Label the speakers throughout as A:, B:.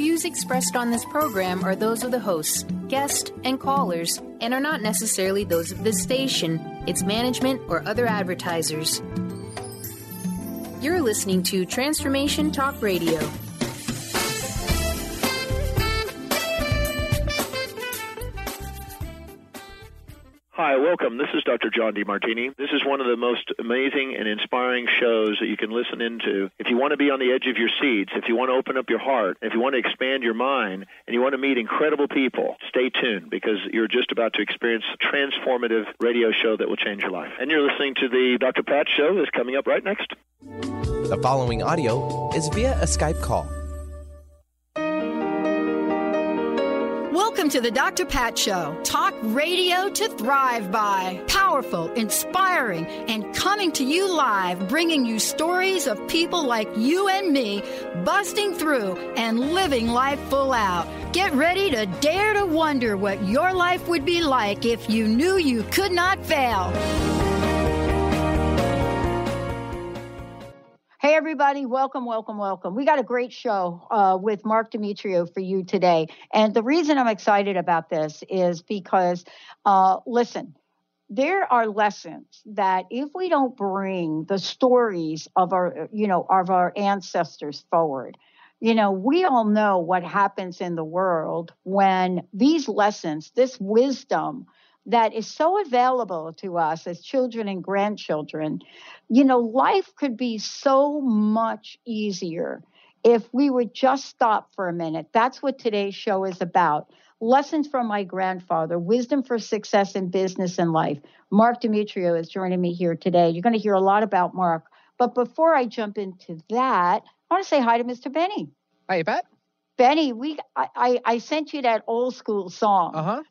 A: views expressed on this program are those of the hosts, guests, and callers, and are not necessarily those of this station, its management, or other advertisers. You're listening to Transformation Talk Radio.
B: Hi, welcome. This is Dr. John Demartini. This is one of the most amazing and inspiring shows that you can listen into. If you want to be on the edge of your seats, if you want to open up your heart, if you want to expand your mind, and you want to meet incredible people, stay tuned because you're just about to experience a transformative radio show that will change your life. And you're listening to the Dr. Pat Show that's coming up right next.
C: The following audio is via a Skype call.
D: Welcome to the Dr. Pat Show. Talk radio to thrive by. Powerful, inspiring, and coming to you live, bringing you stories of people like you and me busting through and living life full out. Get ready to dare to wonder what your life would be like if you knew you could not fail.
E: Hey, everybody. Welcome, welcome, welcome. We got a great show with Marc Demetriou for you today. And the reason I'm excited about this is because, listen, there are lessons that if we don't bring the stories of our ancestors forward, we all know what happens in the world when these lessons, this wisdom that is so available to us as children and grandchildren, life could be so much easier if we would just stop for a minute. That's what today's show is about. Lessons from my grandfather, wisdom for success in business and life. Marc Demetriou is joining me here today. You're going to hear a lot about Marc. But before I jump into that, I want to say hi to Mr. Benny.
F: Hi, Pat.
E: Benny, I sent you that old school song.
F: Uh-huh.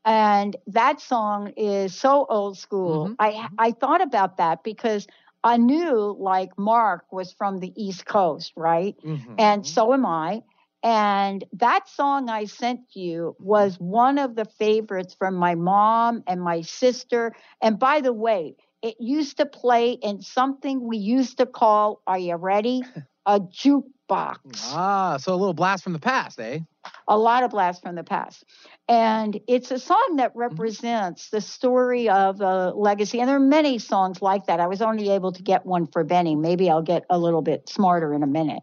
E: And that song is so old school.
F: Mm-hmm.
E: I thought about that because I knew like Marc was from the East Coast, right?
F: Mm-hmm.
E: And so am I. And that song I sent you was one of the favorites from my mom and my sister. And by the way, it used to play in something we used to call, are you ready? A jukebox.
F: Ah, so a little blast from the past, eh?
E: A lot of blasts from the past. And it's a song that represents the story of a legacy. And there are many songs like that. I was only able to get one for Benny. Maybe I'll get a little bit smarter in a minute.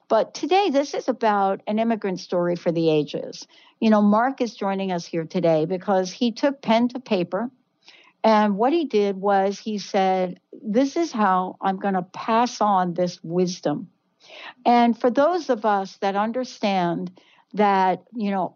E: But today, this is about an immigrant story for the ages. Marc is joining us here today because he took pen to paper. And what he did was he said, this is how I'm going to pass on this wisdom. And for those of us that understand that,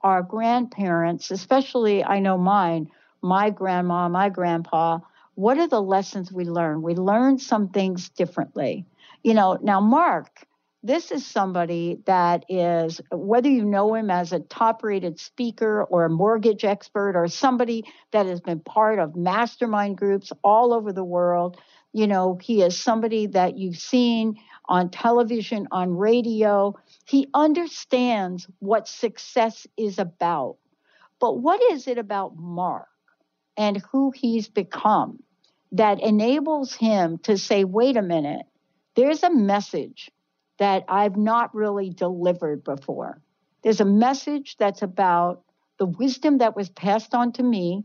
E: our grandparents, especially I know mine, my grandma, my grandpa, what are the lessons we learn? We learn some things differently. Now, Marc, this is somebody that is, whether you know him as a top-rated speaker or a mortgage expert or somebody that has been part of mastermind groups all over the world, he is somebody that you've seen on television, on radio. He understands what success is about. But what is it about Marc and who he's become that enables him to say, wait a minute, there's a message that I've not really delivered before. There's a message that's about the wisdom that was passed on to me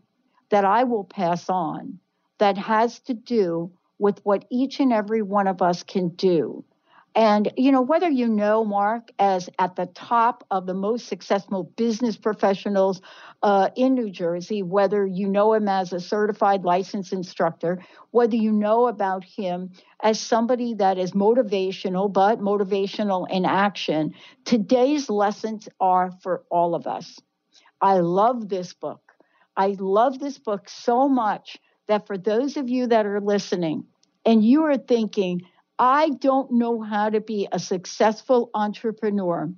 E: that I will pass on that has to do with what each and every one of us can do. And, whether you know Marc as at the top of the most successful business professionals in New Jersey, whether you know him as a certified licensed instructor, whether you know about him as somebody that is motivational, but motivational in action, today's lessons are for all of us. I love this book. I love this book so much that for those of you that are listening and you are thinking, I don't know how to be a successful entrepreneur,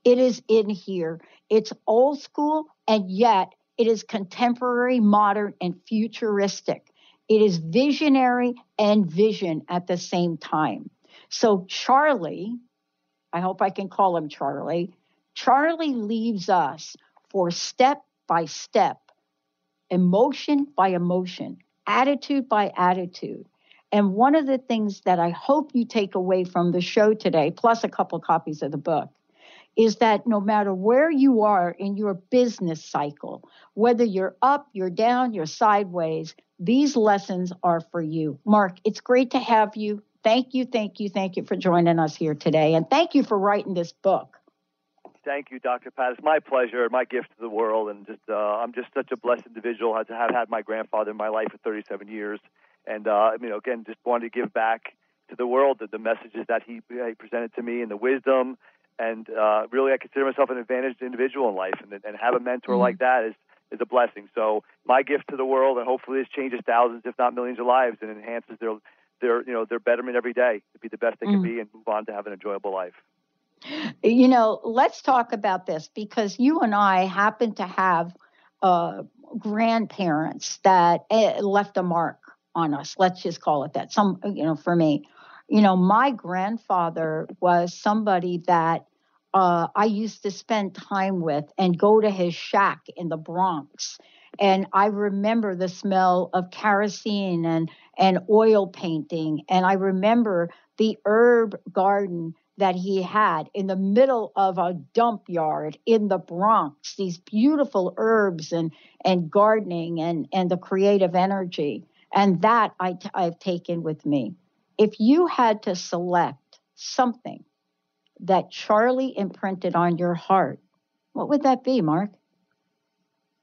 E: it is in here. It's old school, and yet it is contemporary, modern, and futuristic. It is visionary and vision at the same time. So Charlie, I hope I can call him Charlie, Charlie leaves us for step by step, emotion by emotion, attitude by attitude. And one of the things that I hope you take away from the show today, plus a couple copies of the book, is that no matter where you are in your business cycle, whether you're up, you're down, you're sideways, these lessons are for you. Marc, it's great to have you. Thank you for joining us here today. And thank you for writing this book.
G: Thank you, Dr. Pat. It's my pleasure, my gift to the world. And I'm just such a blessed individual to have had my grandfather in my life for 37 years. And, again, just wanted to give back to the world the messages that he presented to me and the wisdom. And really, I consider myself an advantaged individual in life, and have a mentor like that is a blessing. So my gift to the world, and hopefully this changes thousands, if not millions of lives, and enhances their betterment every day to be the best they can be and move on to have an enjoyable life.
E: Let's talk about this, because you and I happen to have grandparents that left a mark on us. Let's just call it that. For me, my grandfather was somebody that I used to spend time with and go to his shack in the Bronx. And I remember the smell of kerosene and oil painting. And I remember the herb garden that he had in the middle of a dump yard in the Bronx, these beautiful herbs and gardening and the creative energy. And that I've taken with me. If you had to select something that Charlie imprinted on your heart, what would that be, Marc?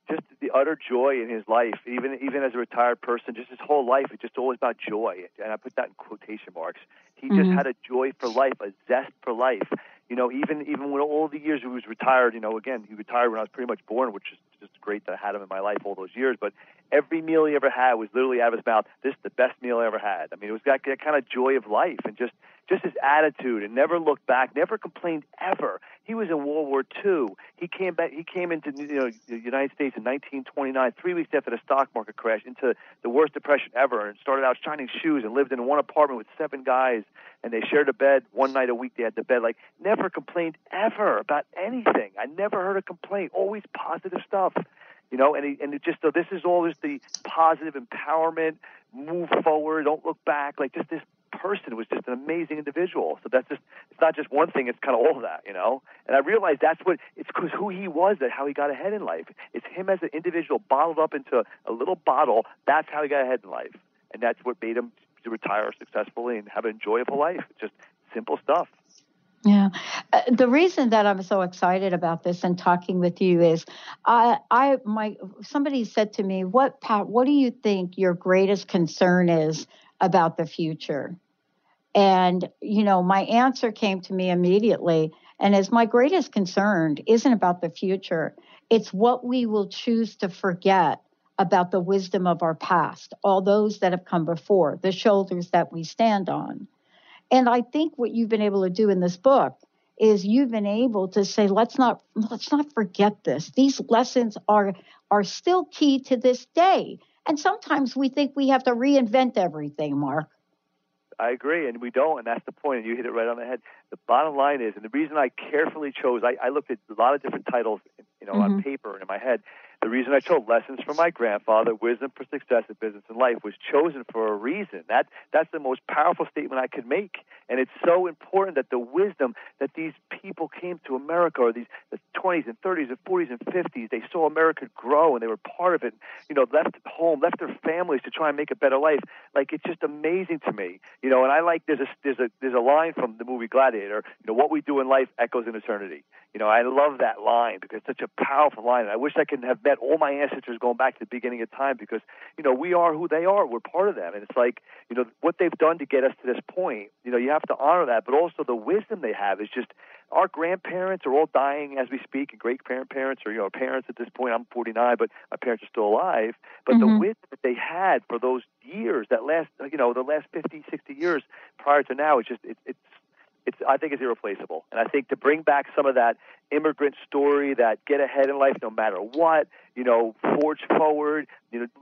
G: Just the utter joy in his life, even as a retired person, just his whole life, it's just always about joy. And I put that in quotation marks. He just had a joy for life, a zest for life. Even when all the years he was retired, again, he retired when I was pretty much born, which is just great that I had him in my life all those years. But every meal he ever had was literally out of his mouth, this is the best meal I ever had. I mean, it was that kind of joy of life, and just his attitude, and never looked back, never complained ever. He was in World War II. He came into the United States in 1929, 3 weeks after the stock market crash, into the worst depression ever, and started out shining shoes and lived in one apartment with 7 guys, and they shared a bed one night a week. They had the bed, never complained ever about anything. I never heard a complaint. Always positive stuff. So this is all just the positive empowerment, move forward, don't look back. Just this person was just an amazing individual. So it's not just one thing, it's kind of all of that, And I realized it's because who he was, that how he got ahead in life. It's him as an individual bottled up into a little bottle. That's how he got ahead in life. And that's what made him to retire successfully and have an enjoyable life. It's just simple stuff.
E: Yeah. The reason that I'm so excited about this and talking with you is somebody said to me, Pat, what do you think your greatest concern is about the future? And, my answer came to me immediately. And as my greatest concern isn't about the future, it's what we will choose to forget about the wisdom of our past, all those that have come before, the shoulders that we stand on. And I think what you've been able to do in this book is you've been able to say, let's not forget this. These lessons are still key to this day. And sometimes we think we have to reinvent everything, Marc.
G: I agree, and we don't, and that's the point, and you hit it right on the head. The bottom line is, and the reason I carefully chose, I looked at a lot of different titles, on paper and in my head. The reason I chose Lessons from My Grandfather, Wisdom for Success in Business and Life was chosen for a reason. That's the most powerful statement I could make. And it's so important that the wisdom that these people came to America, or the 20s and 30s and 40s and 50s, they saw America grow and they were part of it, left home, left their families to try and make a better life. It's just amazing to me. And I there's a line from the movie Gladiator, what we do in life echoes in eternity. I love that line because it's such a powerful line. And I wish I could have met all my ancestors going back to the beginning of time, because, we are who they are. We're part of them. And it's what they've done to get us to this point, you have to honor that. But also the wisdom they have is just, our grandparents are all dying as we speak, and great-grandparents or, parents at this point. I'm 49, but my parents are still alive. But the wisdom that they had for those years, the last 50, 60 years prior to now, I think it's irreplaceable. And I think to bring back some of that immigrant story, that get ahead in life no matter what, forge forward,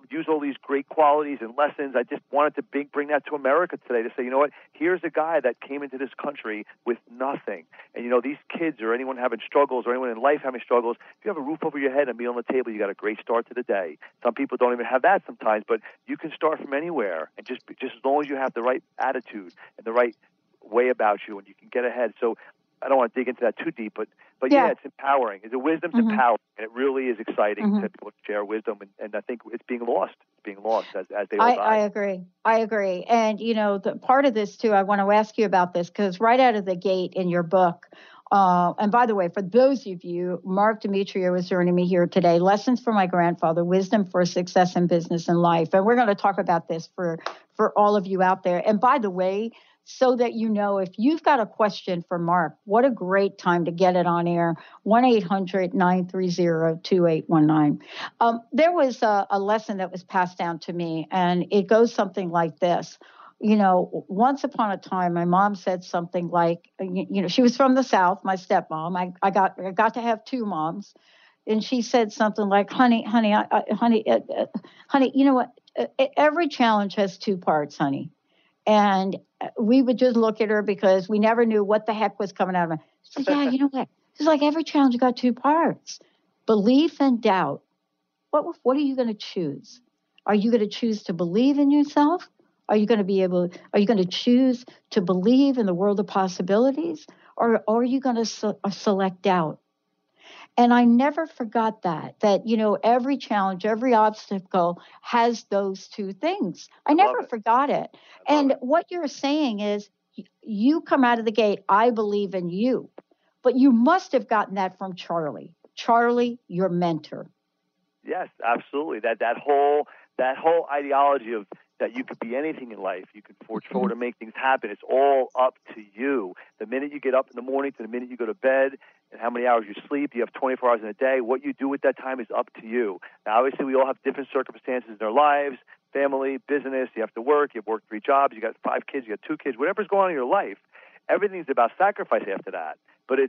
G: use all these great qualities and lessons. I just wanted to bring that to America today, to say, here's a guy that came into this country with nothing. And, these kids or anyone having struggles, or anyone in life having struggles, if you have a roof over your head and a meal on the table, you got a great start to the day. Some people don't even have that sometimes, but you can start from anywhere. And just as long as you have the right attitude and the right way about you, and you can get ahead. So I don't want to dig into that too deep, but yeah, it's empowering. The wisdom's empowering, and it really is exciting to people to share wisdom, and I think it's being lost. It's being lost as they all die.
E: I agree. And, the part of this, too, I want to ask you about this, because right out of the gate in your book, and by the way, for those of you, Marc Demetriou is joining me here today, Lessons from My Grandfather, Wisdom for Success in Business and Life. And we're going to talk about this for all of you out there. And by the way, so that you know, if you've got a question for Marc, what a great time to get it on air, 1-800-930-2819. There was a lesson that was passed down to me, and it goes something like this. Once upon a time, my mom said something like, she was from the South, my stepmom. I got to have two moms. And she said something like, honey, you know what? Every challenge has two parts, honey. And we would just look at her because we never knew what the heck was coming out of her. She said, yeah, you know what? She's like, every challenge got two parts, belief and doubt. What are you going to choose? Are you going to choose to believe in yourself? Are you going to choose to believe in the world of possibilities? Or are you going to select doubt? And I never forgot that every challenge, every obstacle has those two things. I never forgot it. And what you're saying is you come out of the gate, I believe in you. But you must have gotten that from Charlie. Charlie, your mentor.
G: Yes, absolutely. That whole ideology of that you could be anything in life. You could forge forward and make things happen. It's all up to you. The minute you get up in the morning to the minute you go to bed and how many hours you sleep, you have 24 hours in a day. What you do with that time is up to you. Now, obviously, we all have different circumstances in our lives, family, business. You have to work. You've worked 3 jobs. You got 5 kids. You got 2 kids. Whatever's going on in your life, everything's about sacrifice after that. But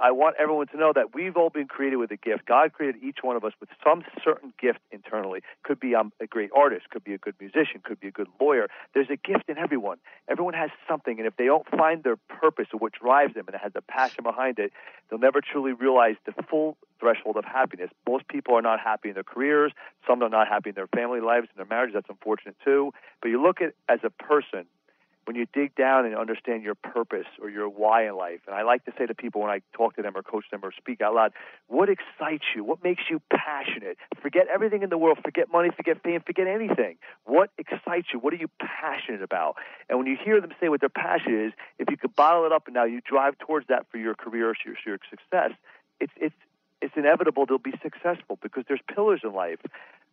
G: I want everyone to know that we've all been created with a gift. God created each one of us with some certain gift internally. Could be a great artist, could be a good musician, could be a good lawyer. There's a gift in everyone. Everyone has something, and if they don't find their purpose or what drives them and it has a passion behind it, they'll never truly realize the full threshold of happiness. Most people are not happy in their careers. Some are not happy in their family lives and their marriages. That's unfortunate too. But you look at as a person, when you dig down and understand your purpose or your why in life, and I like to say to people when I talk to them or coach them or speak out loud, what excites you? What makes you passionate? Forget everything in the world. Forget money, forget fame, forget anything. What excites you? What are you passionate about? And when you hear them say what their passion is, if you could bottle it up and now you drive towards that for your career or your success, it's inevitable they'll be successful because there's pillars in life.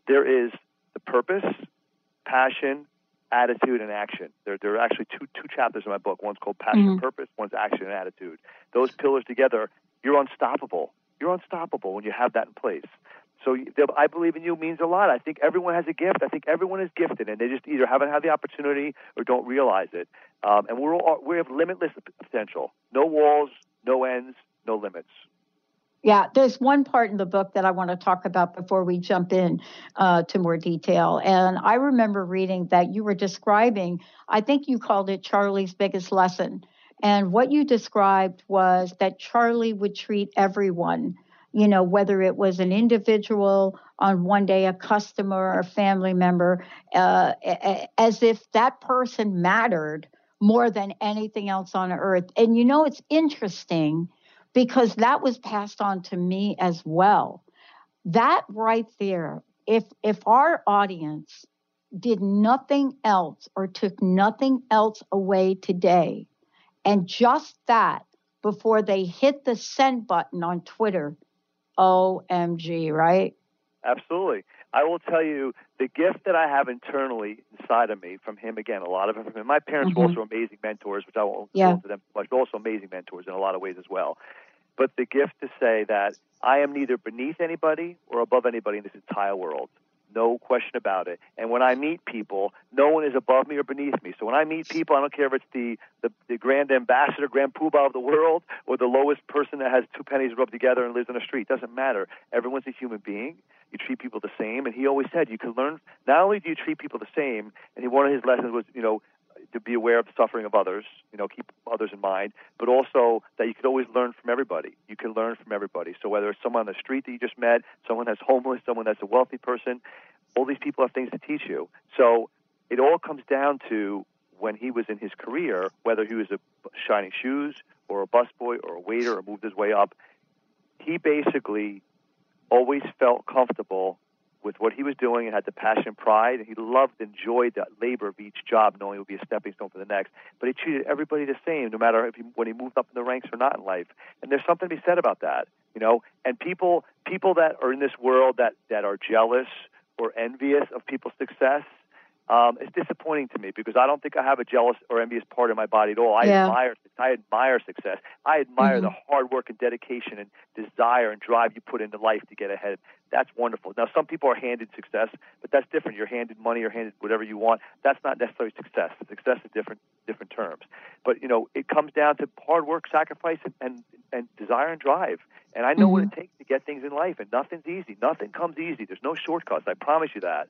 G: There is the purpose, passion, attitude, and action. There are actually two chapters in my book. One's called Passion and Purpose. One's Action and Attitude. Those pillars together, you're unstoppable. You're unstoppable when you have that in place. So I believe in you means a lot. I think everyone has a gift. I think everyone is gifted, and they just either haven't had the opportunity or don't realize it. And we have limitless potential. No walls, no ends, no limits.
E: Yeah, there's one part in the book that I want to talk about before we jump in to more detail. And I remember reading that you were describing, I think you called it Charlie's biggest lesson. And what you described was that Charlie would treat everyone, whether it was an individual, on one day a customer or a family member, as if that person mattered more than anything else on earth. And it's interesting because that was passed on to me as well. That right there, if our audience did nothing else or took nothing else away today, and just that before they hit the send button on Twitter, OMG, right?
G: Absolutely. I will tell you the gift that I have internally inside of me from him, again, a lot of it from him. My parents were also amazing mentors, which I won't go into them too much, but also amazing mentors in a lot of ways as well. But the gift to say that I am neither beneath anybody or above anybody in this entire world. No question about it. And when I meet people, no one is above me or beneath me. So when I meet people, I don't care if it's the grand ambassador, grand poobah of the world, or the lowest person that has 2 pennies rubbed together and lives on the street. It doesn't matter. Everyone's a human being. You treat people the same. And he always said you can learn, not only do you treat people the same, and one of his lessons was, to be aware of the suffering of others, keep others in mind, but also that you could always learn from everybody. You can learn from everybody. So whether it's someone on the street that you just met, someone that's homeless, someone that's a wealthy person, all these people have things to teach you. So it all comes down to when he was in his career, whether he was a shining shoes or a busboy or a waiter or moved his way up, he basically always felt comfortable with what he was doing and had the passion and pride, and he loved and enjoyed the labor of each job, knowing it would be a stepping stone for the next. But he treated everybody the same, no matter when he moved up in the ranks or not in life. And there's something to be said about that, you know. And people that are in this world that are jealous or envious of people's success, it's disappointing to me, because I don't think I have a jealous or envious part in my body at all. I admire success. I admire the hard work and dedication and desire and drive you put into life to get ahead. That's wonderful. Now, some people are handed success, but that's different. You're handed money, you're handed whatever you want. That's not necessarily success. Success is different terms. But, you know, it comes down to hard work, sacrifice, and desire and drive. And I know what it takes to get things in life, and nothing's easy. Nothing comes easy. There's no shortcuts. I promise you that.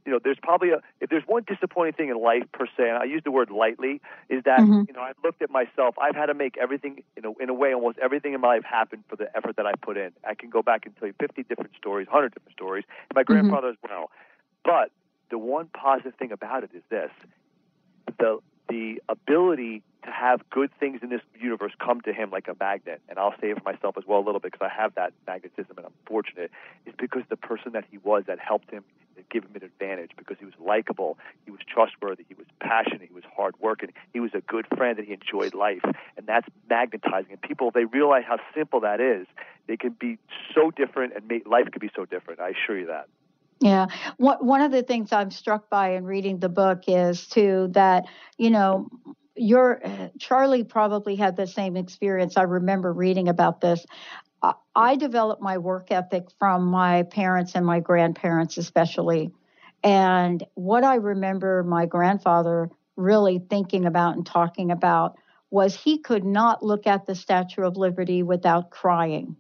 G: You know, there's probably if there's one disappointing thing in life per se, and I use the word lightly, is that, you know, I've looked at myself. I've had to make everything, you know, in a way, almost everything in my life happen for the effort that I put in. I can go back and tell you 50 different stories, 100 different stories, and my grandfather as well. But the one positive thing about it is this: the ability to have good things in this universe come to him like a magnet, and I'll say it for myself as well a little bit, because I have that magnetism and I'm fortunate, is because the person that he was that helped him, that gave him an advantage, because he was likable, he was trustworthy, he was passionate, he was hardworking, he was a good friend, and he enjoyed life, and that's magnetizing. And people, if they realize how simple that is, they can be so different, and life could be so different. I assure you that.
E: Yeah. One of the things I'm struck by in reading the book is, too, that, you know, Charlie probably had the same experience. I remember reading about this. I developed my work ethic from my parents and my grandparents especially. And what I remember my grandfather really thinking about and talking about was he could not look at the Statue of Liberty without crying.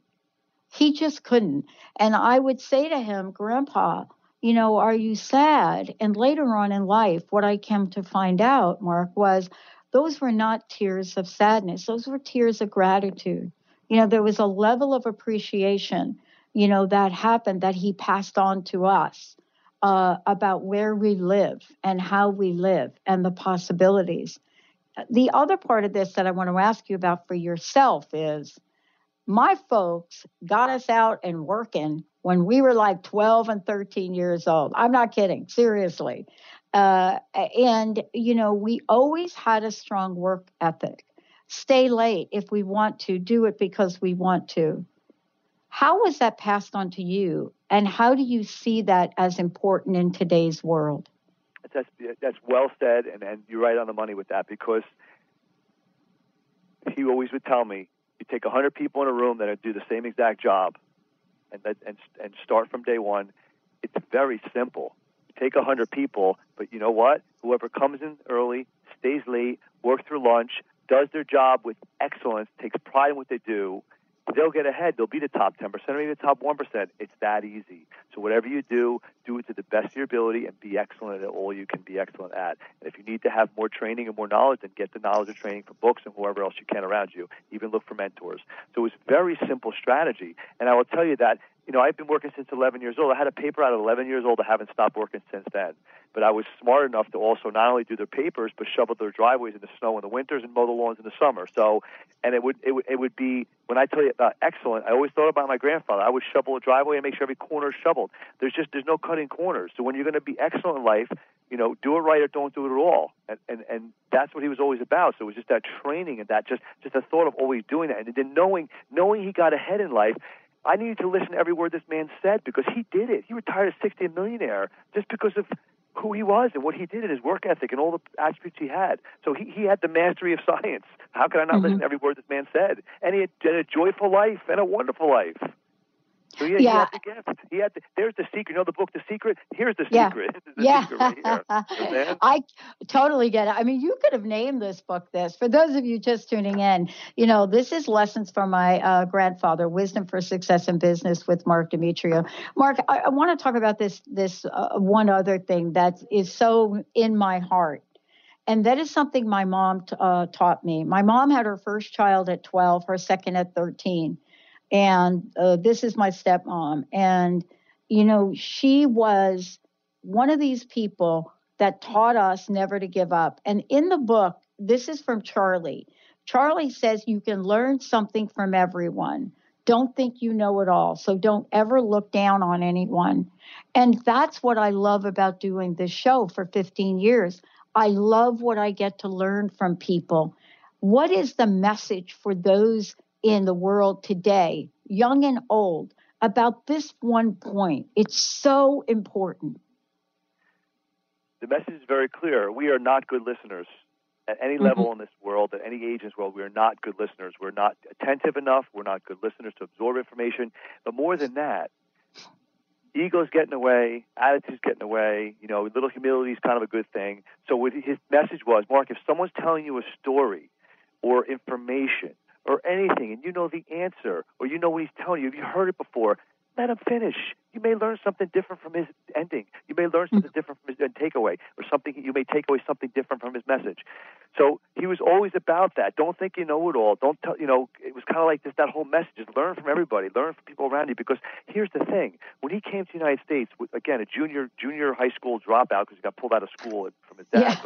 E: He just couldn't. And I would say to him, Grandpa, you know, are you sad? And later on in life, what I came to find out, Mark, was those were not tears of sadness. Those were tears of gratitude. You know, there was a level of appreciation, you know, that happened, that he passed on to us about where we live and how we live and the possibilities. The other part of this that I want to ask you about for yourself is, my folks got us out and working when we were like 12 and 13 years old. I'm not kidding, seriously. And, you know, we always had a strong work ethic. Stay late if we want to, do it because we want to. How was that passed on to you? And how do you see that as important in today's world?
G: That's well said, and you're right on the money with that, because he always would tell me, you take 100 people in a room that do the same exact job and start from day one. It's very simple. You take 100 people, but you know what? Whoever comes in early, stays late, works through lunch, does their job with excellence, takes pride in what they do, they'll get ahead. They'll be the top 10% or maybe the top 1%. It's that easy. So whatever you do it to the best of your ability and be excellent at all you can be excellent at. And if you need to have more training and more knowledge, then get the knowledge and training from books and whoever else you can around you. Even look for mentors. So it's a very simple strategy. And I will tell you that, you know, I've been working since 11 years old. I had a paper out at 11 years old. I haven't stopped working since then. But I was smart enough to also not only do their papers, but shovel their driveways in the snow in the winters and mow the lawns in the summer. So, and it would be, when I tell you about excellent, I always thought about my grandfather. I would shovel a driveway and make sure every corner is shoveled. There's no cutting corners. So when you're going to be excellent in life, you know, do it right or don't do it at all. And that's what he was always about. So it was just that training and that just a thought of always doing that. And then knowing he got ahead in life, I needed to listen to every word this man said, because he did it. He retired at 60, a millionaire, just because of who he was and what he did and his work ethic and all the attributes he had. So he had the mastery of science. How could I not listen to every word this man said? And he had a joyful life and a wonderful life. So he had the gift. There's the secret. You know the book, The Secret? Here's the secret. This is the secret right here.
E: I totally get it. I mean, you could have named this book this. For those of you just tuning in, you know, this is Lessons from My Grandfather, Wisdom for Success in Business with Marc Demetriou. Marc, I want to talk about this one other thing that is so in my heart. And that is something my mom taught me. My mom had her first child at 12, her second at 13. And this is my stepmom. And, you know, she was one of these people that taught us never to give up. And in the book, this is from Charlie. Charlie says you can learn something from everyone. Don't think you know it all. So don't ever look down on anyone. And that's what I love about doing this show for 15 years. I love what I get to learn from people. What is the message for those in the world today, young and old, about this one point? It's so important.
G: The message is very clear. We are not good listeners. At any level in this world, at any age in this world, we are not good listeners. We're not attentive enough. We're not good listeners to absorb information. But more than that, ego's getting away, attitude's getting away. You know, little humility is kind of a good thing. So what his message was, Mark, if someone's telling you a story or information or anything, and you know the answer, or you know what he's telling you, if you heard it before, let him finish. You may learn something different from his ending. You may learn something different from his takeaway, or something you may take away something different from his message. So he was always about that. Don't think you know it all. Don't tell. You know, it was kind of like this. That whole message is learn from everybody, learn from people around you. Because here's the thing: when he came to the United States, again, a junior high school dropout because he got pulled out of school from his dad.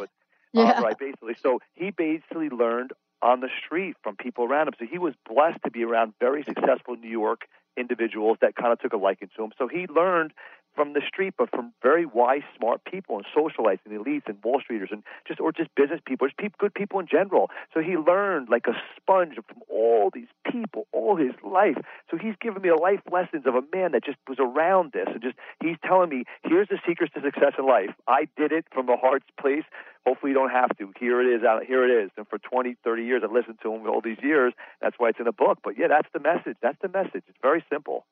G: Right, basically. So he basically learned on the street from people around him. So he was blessed to be around very successful New York individuals that kind of took a liking to him. So he learned from the street, but from very wise, smart people and socialites and elites and Wall Streeters and just business people, good people in general. So he learned like a sponge from all these people all his life. So he's giving me a life lessons of a man that just was around this, and just he's telling me, here's the secrets to success in life. I did it from a hard place. Hopefully you don't have to. Here it is. And for 20, 30 years, I've listened to him all these years. That's why it's in a book. But yeah, that's the message. It's very simple.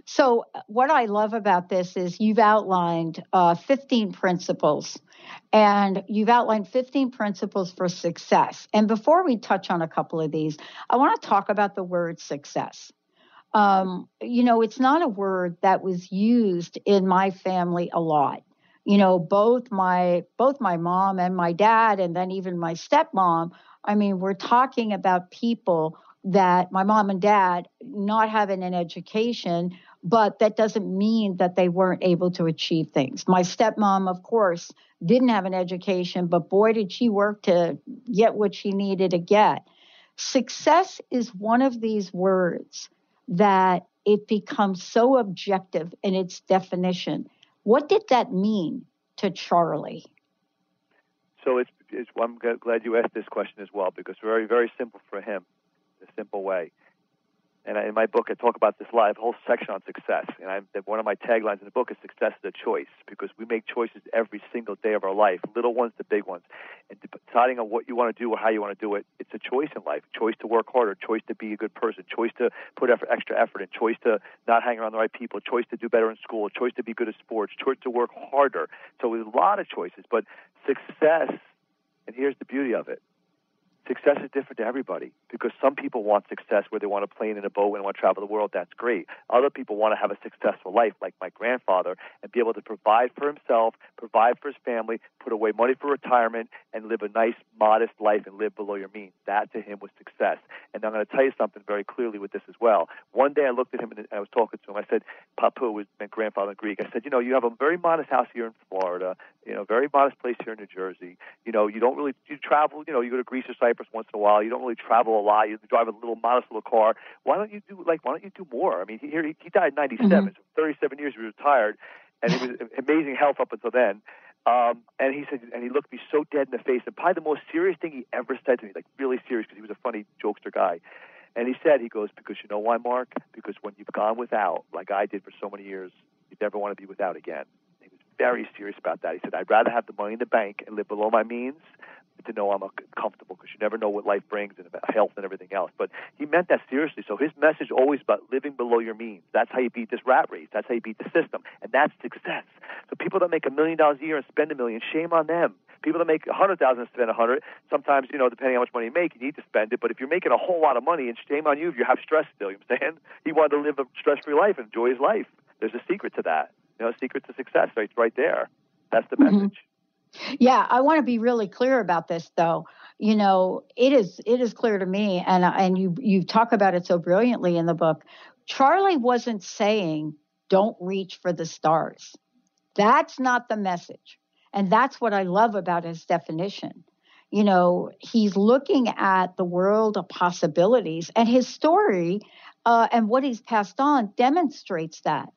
E: So what I love about this is you've outlined 15 principles, and you've outlined 15 principles for success. And before we touch on a couple of these, I want to talk about the word success. You know, it's not a word that was used in my family a lot. You know, both my mom and my dad, and then even my stepmom, I mean, we're talking about people that my mom and dad not having an education, but that doesn't mean that they weren't able to achieve things. My stepmom, of course, didn't have an education, but boy, did she work to get what she needed to get. Success is one of these words that it becomes so objective in its definition. What did that mean to Charlie?
G: So I'm glad you asked this question as well, because very, very simple for him. A simple way. And in my book, I talk about this live whole section on success. And one of my taglines in the book is success is a choice, because we make choices every single day of our life, little ones to big ones. And deciding on what you want to do or how you want to do it, it's a choice in life. Choice to work harder, choice to be a good person, choice to put extra effort in, choice to not hang around the right people, choice to do better in school, choice to be good at sports, choice to work harder. So there's a lot of choices. But success, and here's the beauty of it, success is different to everybody, because some people want success where they want a plane and a boat and want to travel the world. That's great. Other people want to have a successful life, like my grandfather, and be able to provide for himself, provide for his family, put away money for retirement, and live a nice, modest life and live below your means. That to him was success. And I'm going to tell you something very clearly with this as well. One day I looked at him and I was talking to him. I said, Papu was my grandfather in Greek. I said, you know, you have a very modest house here in Florida, you know, very modest place here in New Jersey. You know, you travel, you know, you go to Greece or Cyprus once in a while. You don't really travel a lot. You drive a modest little car. Why don't you do more? I mean, he died in 97, so 37 years he was retired, and it was amazing health up until then. And he said, and he looked me so dead in the face, and probably the most serious thing he ever said to me, like really serious, because he was a funny jokester guy. And he goes, because you know why, Mark? Because when you've gone without, like I did for so many years, you never want to be without again. He was very serious about that. He said, I'd rather have the money in the bank and live below my means to know I'm comfortable, because you never know what life brings and about health and everything else. But he meant that seriously. So his message always about living below your means. That's how you beat this rat race. That's how you beat the system. And that's success. So people that make $1 million a year and spend $1 million, shame on them. People that make $100,000 and spend $100,000, sometimes, you know, depending on how much money you make, you need to spend it. But if you're making a whole lot of money, and shame on you if you have stress still, you know what I'm saying? He wanted to live a stress-free life and enjoy his life. There's a secret to that. You know, a secret to success right there. That's the message.
E: Yeah, I want to be really clear about this, though. You know, it is clear to me, and you talk about it so brilliantly in the book. Charlie wasn't saying don't reach for the stars. That's not the message. And that's what I love about his definition. You know, he's looking at the world of possibilities, and his story and what he's passed on demonstrates that.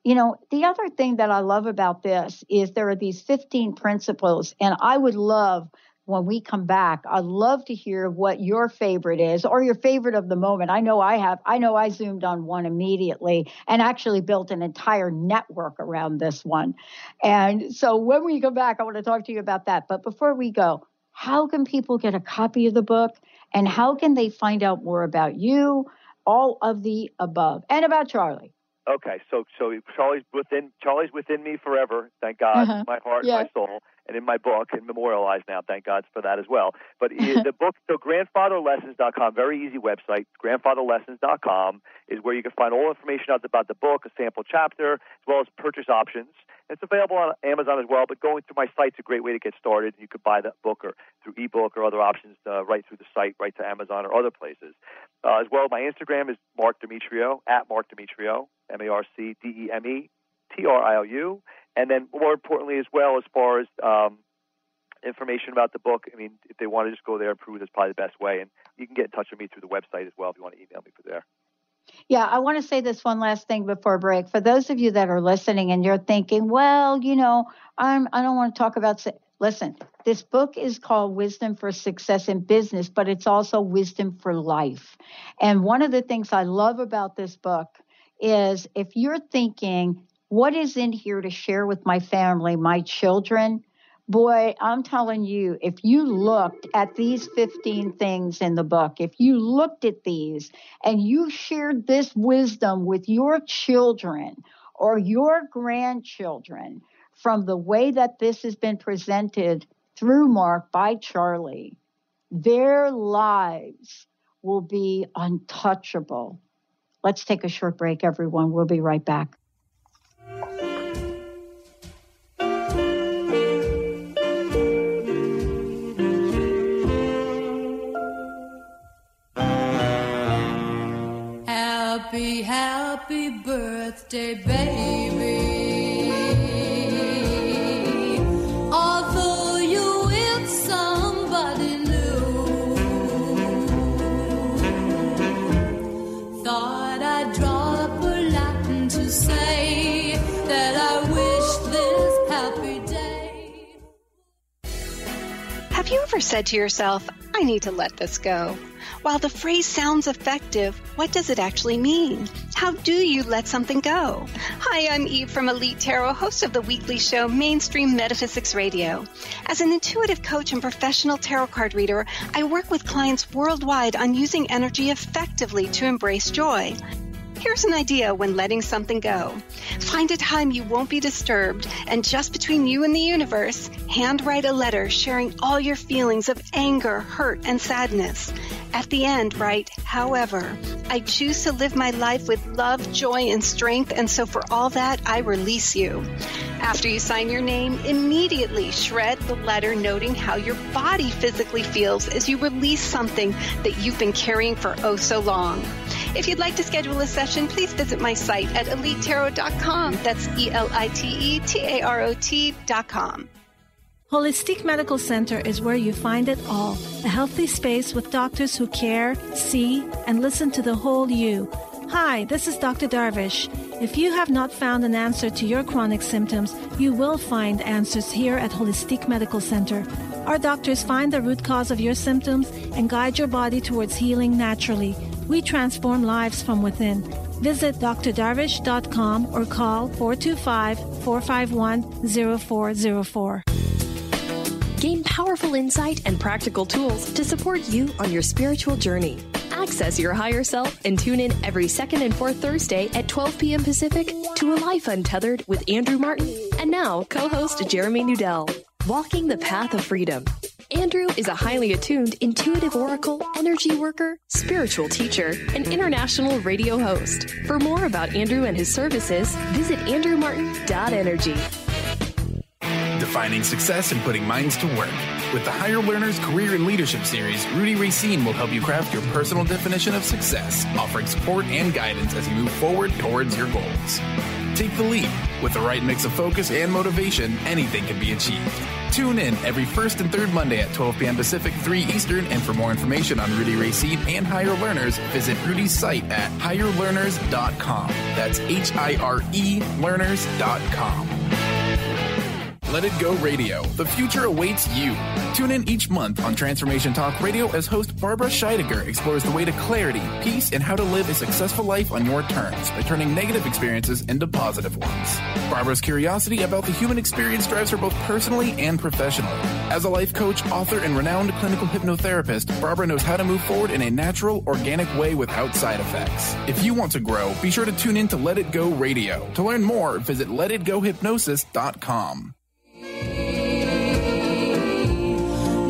E: You know, the other thing that I love about this is there are these 15 principles, and I would love, when we come back, I'd love to hear what your favorite is, or your favorite of the moment. I know I zoomed on one immediately and actually built an entire network around this one. And so when we come back, I want to talk to you about that. But before we go, how can people get a copy of the book, and how can they find out more about you, all of the above, and about Charlie?
G: Okay, so Charlie's within me forever, thank God, my heart, my soul, and in my book, and memorialized now, thank God for that as well. But the book, so grandfatherlessons.com, very easy website, grandfatherlessons.com is where you can find all information out about the book, a sample chapter, as well as purchase options. It's available on Amazon as well, but going through my site's a great way to get started. You could buy that book or through ebook or other options right through the site, right to Amazon or other places. As well, my Instagram is Marc Demetriou, at Marc Demetriou, MarcDemetriou. And then more importantly as well, as far as information about the book, I mean, if they want to just go there and peruse, that's probably the best way. And you can get in touch with me through the website as well if you want to email me for there.
E: Yeah, I want to say this one last thing before break. For those of you that are listening and you're thinking, well, you know, I don't want to talk about... Listen, this book is called Wisdom for Success in Business, but it's also wisdom for life. And one of the things I love about this book is if you're thinking, what is in here to share with my family, my children? Boy, I'm telling you, if you looked at these 15 things in the book, if you looked at these and you shared this wisdom with your children or your grandchildren from the way that this has been presented through Marc by Charlie, their lives will be untouchable. Let's take a short break, everyone. We'll be right back.
H: Happy, happy birthday, baby. Although you with somebody new, thought I'd draw up a Latin to say that I wish this happy day.
I: Have you ever said to yourself, I need to let this go? While the phrase sounds effective, what does it actually mean? How do you let something go? Hi, I'm Eve from Elite Tarot, host of the weekly show Mainstream Metaphysics Radio. As an intuitive coach and professional tarot card reader, I work with clients worldwide on using energy effectively to embrace joy. Here's an idea when letting something go. Find a time you won't be disturbed, and just between you and the universe, handwrite a letter sharing all your feelings of anger, hurt, and sadness. At the end, write, however, I choose to live my life with love, joy, and strength, and so for all that, I release you. After you sign your name, immediately shred the letter noting how your body physically feels as you release something that you've been carrying for oh so long. If you'd like to schedule a session, please visit my site at elitetarot.com. That's ELITETAROT.com.
J: Holistic Medical Center is where you find it all. A healthy space with doctors who care, see, and listen to the whole you. Hi, this is Dr. Darvish. If you have not found an answer to your chronic symptoms, you will find answers here at Holistic Medical Center. Our doctors find the root cause of your symptoms and guide your body towards healing naturally. We transform lives from within. Visit drdarvish.com or call 425-451-0404.
K: Gain powerful insight and practical tools to support you on your spiritual journey. Access your higher self and tune in every second and fourth Thursday at 12 p.m. Pacific to A Life Untethered with Andrew Martin and now co-host Jeremy Nudell. Walking the Path of Freedom. Andrew is a highly attuned, intuitive oracle, energy worker, spiritual teacher, and international radio host. For more about Andrew and his services, visit andrewmartin.energy.
L: Defining success and putting minds to work. With the Higher Learners Career and Leadership Series, Rudy Racine will help you craft your personal definition of success, offering support and guidance as you move forward towards your goals. Take the leap. With the right mix of focus and motivation, anything can be achieved. Tune in every first and third Monday at 12 p.m. Pacific, 3 Eastern, and for more information on Rudy Racine and Higher Learners, visit Rudy's site at higherlearners.com. That's HIRE learners.com. Let It Go Radio. The future awaits you. Tune in each month on Transformation Talk Radio as host Barbara Scheidegger explores the way to clarity, peace, and how to live a successful life on your terms by turning negative experiences into positive ones. Barbara's curiosity about the human experience drives her both personally and professionally. As a life coach, author, and renowned clinical hypnotherapist, Barbara knows how to move forward in a natural, organic way without side effects. If you want to grow, be sure to tune in to Let It Go Radio. To learn more, visit letitgohypnosis.com.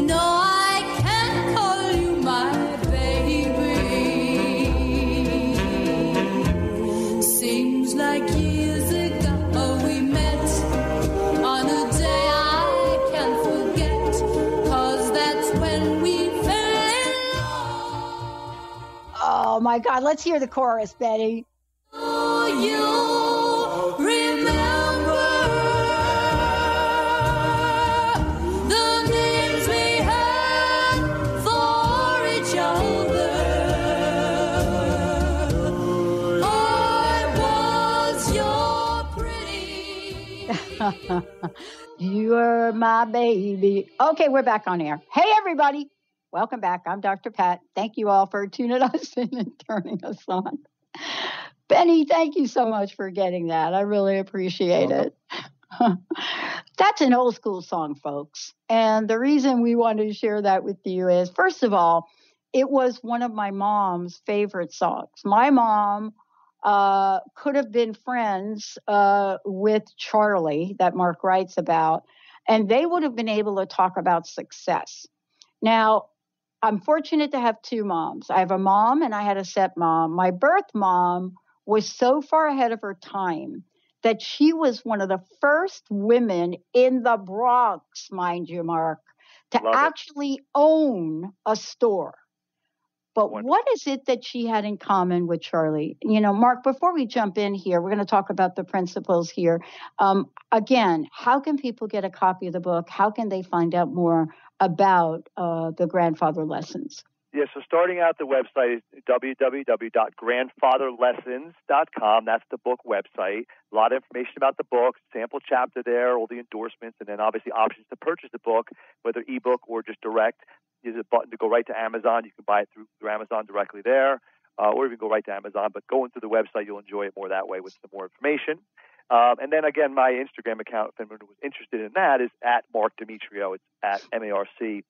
H: No, I can't call you my baby. Seems like years ago we met on a day I can't forget, 'cause that's when we fell in love.
E: Oh my God, let's hear the chorus, Betty.
H: Oh, you remember the names we had for each other. I was your pretty.
E: You're my baby. Okay, we're back on air. Hey, everybody. Welcome back. I'm Dr. Pat. Thank you all for tuning us in and turning us on. Benny, thank you so much for getting that. I really appreciate it. That's an old school song, folks. And the reason we wanted to share that with you is, first of all, it was one of my mom's favorite songs. My mom could have been friends with Charlie that Mark writes about, and they would have been able to talk about success. Now, I'm fortunate to have two moms. I have a mom and I had a stepmom. My birth mom was so far ahead of her time that she was one of the first women in the Bronx, mind you, Mark, to actually own a store. But what is it that she had in common with Charlie? You know, Mark, before we jump in here, we're going to talk about the principles here. Again, how can people get a copy of the book? How can they find out more about the grandfather lessons?
G: Yeah, so starting out, the website is www.grandfatherlessons.com. That's the book website. A lot of information about the book, sample chapter there, all the endorsements, and then obviously options to purchase the book, whether ebook or just direct. There's a button to go right to Amazon. You can buy it through Amazon directly there, or even go right to Amazon. But going through the website, you'll enjoy it more that way with some more information. And then, again, my Instagram account, if anyone was interested in that, is at Marc Demetriou. It's at MarcDemetriou.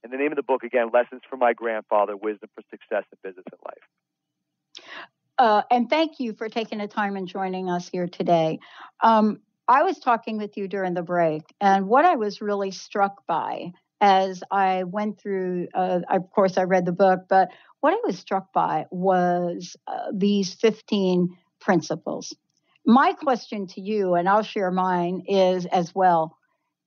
G: And the name of the book, again, Lessons from My Grandfather, Wisdom for Success in Business and Life.
E: And thank you for taking the time and joining us here today. I was talking with you during the break, and what I was really struck by as I went through, of course, I read the book, but what I was struck by was these 15 principles. My question to you, and I'll share mine, is as well,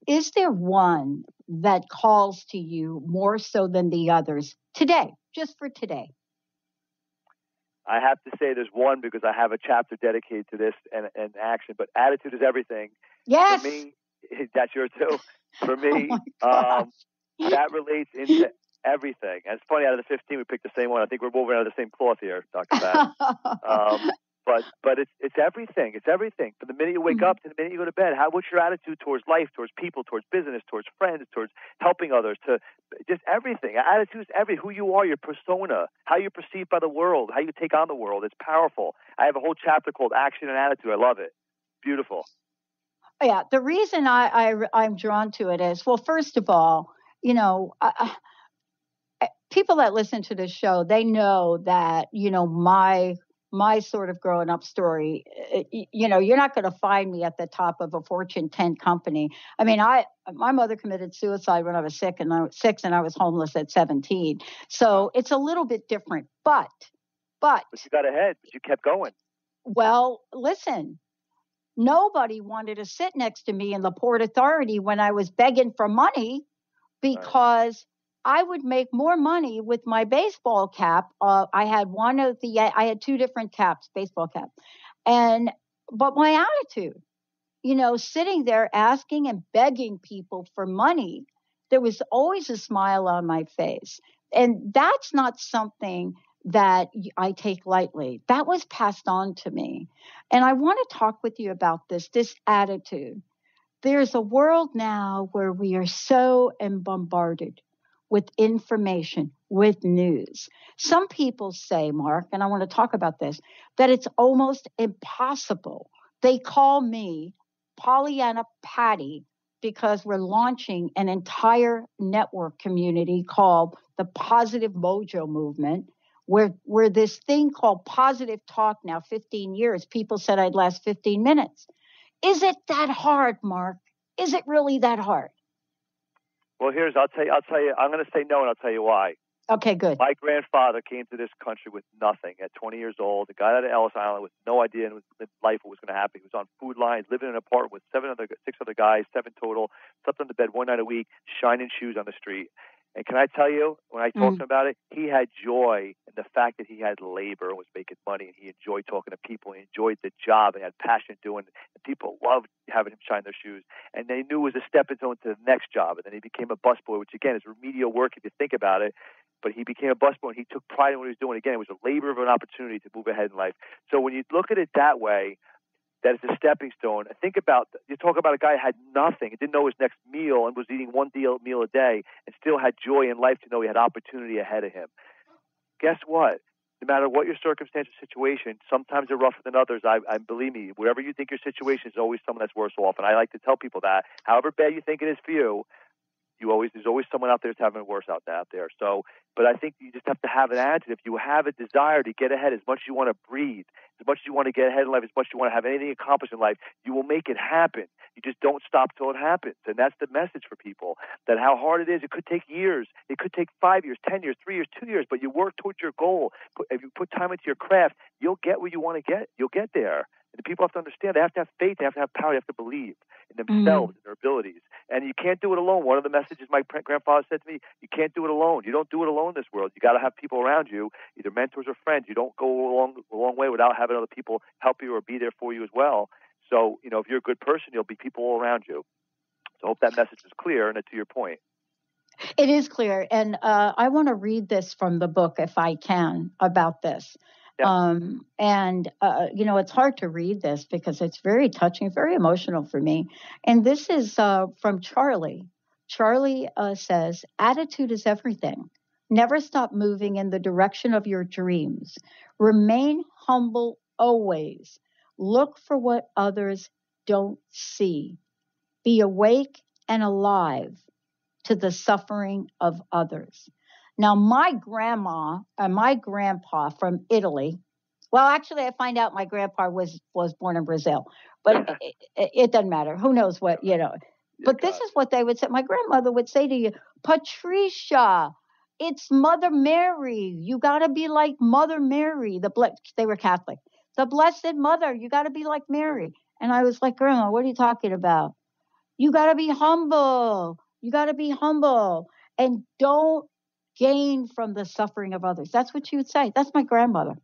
E: is there one that calls to you more so than the others today, just for today?
G: I have to say there's one because I have a chapter dedicated to this and action, but attitude is everything.
E: Yes.
G: For me, that's yours too. For me, that relates into everything. And it's funny, out of the 15, we picked the same one. I think we're woven out of the same cloth here, Dr. Pat. But it's everything. It's everything. From the minute you wake up to the minute you go to bed, what's your attitude towards life, towards people, towards business, towards friends, towards helping others, to just everything. Attitude is who you are, your persona, how you're perceived by the world, how you take on the world. It's powerful. I have a whole chapter called Action and Attitude. I love it. Beautiful.
E: Yeah, the reason I'm drawn to it is, well, first of all, you know, people that listen to this show, they know that, you know, my sort of growing up story, you know, you're not going to find me at the top of a Fortune 10 company. I mean, my mother committed suicide when I was 6 and I was homeless at 17. So it's a little bit different, but you
G: got ahead, but you kept going.
E: Well, listen, nobody wanted to sit next to me in the Port Authority when I was begging for money because I would make more money with my baseball cap. I had two different caps, baseball cap. But my attitude, sitting there asking and begging people for money, there was always a smile on my face. And that's not something that I take lightly. That was passed on to me. And I want to talk with you about this attitude. There's a world now where we are so bombarded with information, with news. Some people say, Mark, and I want to talk about this, that it's almost impossible. They call me Pollyanna Patty because we're launching an entire network community called the Positive Mojo Movement, where this thing called Positive Talk now, 15 years, people said I'd last 15 minutes. Is it that hard, Mark? Is it really that hard?
G: Well, I'll tell you, I'm going to say no, and I'll tell you why.
E: Okay, good.
G: My grandfather came to this country with nothing at 20 years old. He got out of Ellis Island with no idea in life what was going to happen. He was on food lines, living in an apartment with six other guys, 7 total, slept on the bed one night a week, shining shoes on the street. And can I tell you, when I talked to him about it, he had joy in the fact that he had labor and was making money, and he enjoyed talking to people, and he enjoyed the job, and had passion doing it, and people loved having him shine their shoes. And they knew it was a stepping stone to the next job. And then he became a busboy, which, again, is remedial work if you think about it. But he became a busboy, and he took pride in what he was doing. Again, it was a labor of an opportunity to move ahead in life. So when you look at it that way, that it's a stepping stone. Think about, you talk about a guy who had nothing, and didn't know his next meal, and was eating one meal a day, and still had joy in life to know he had opportunity ahead of him. Guess what? No matter what your circumstance or situation, sometimes they're rougher than others. I believe me, wherever you think your situation is, always someone that's worse off. And I like to tell people that, however bad you think it is for you, there's always someone out there that's having it worse out there. So, but I think you just have to have an attitude. If you have a desire to get ahead, as much as you want to breathe, as much as you want to get ahead in life, as much as you want to have anything accomplished in life, you will make it happen. You just don't stop till it happens. And that's the message for people, that how hard it is. It could take years. It could take 5 years, 10 years, 3 years, 2 years, but you work towards your goal. If you put time into your craft, you'll get where you want to get. You'll get there. And the people have to understand, they have to have faith, they have to have power, they have to believe in themselves and their abilities. And you can't do it alone. One of the messages my grandfather said to me, you can't do it alone. You don't do it alone in this world. You got to have people around you, either mentors or friends. You don't go a long way without having other people help you or be there for you as well. So, if you're a good person, you'll be people all around you. So I hope that message is clear, and to your point.
E: It is clear. And I want to read this from the book, if I can, about this. Yeah. It's hard to read this because it's very touching, very emotional for me. And this is from Charlie. Charlie says, attitude is everything. Never stop moving in the direction of your dreams. Remain humble always. Look for what others don't see. Be awake and alive to the suffering of others. Now, my grandma and my grandpa from Italy, well, actually, I find out my grandpa was born in Brazil, but it doesn't matter. Who knows what, But this is what they would say. My grandmother would say to you, Patricia, it's Mother Mary. You got to be like Mother Mary. They were Catholic. The Blessed Mother, you got to be like Mary. And I was like, Grandma, what are you talking about? You got to be humble. You got to be humble. And don't gain from the suffering of others. That's what she would say. That's my grandmother.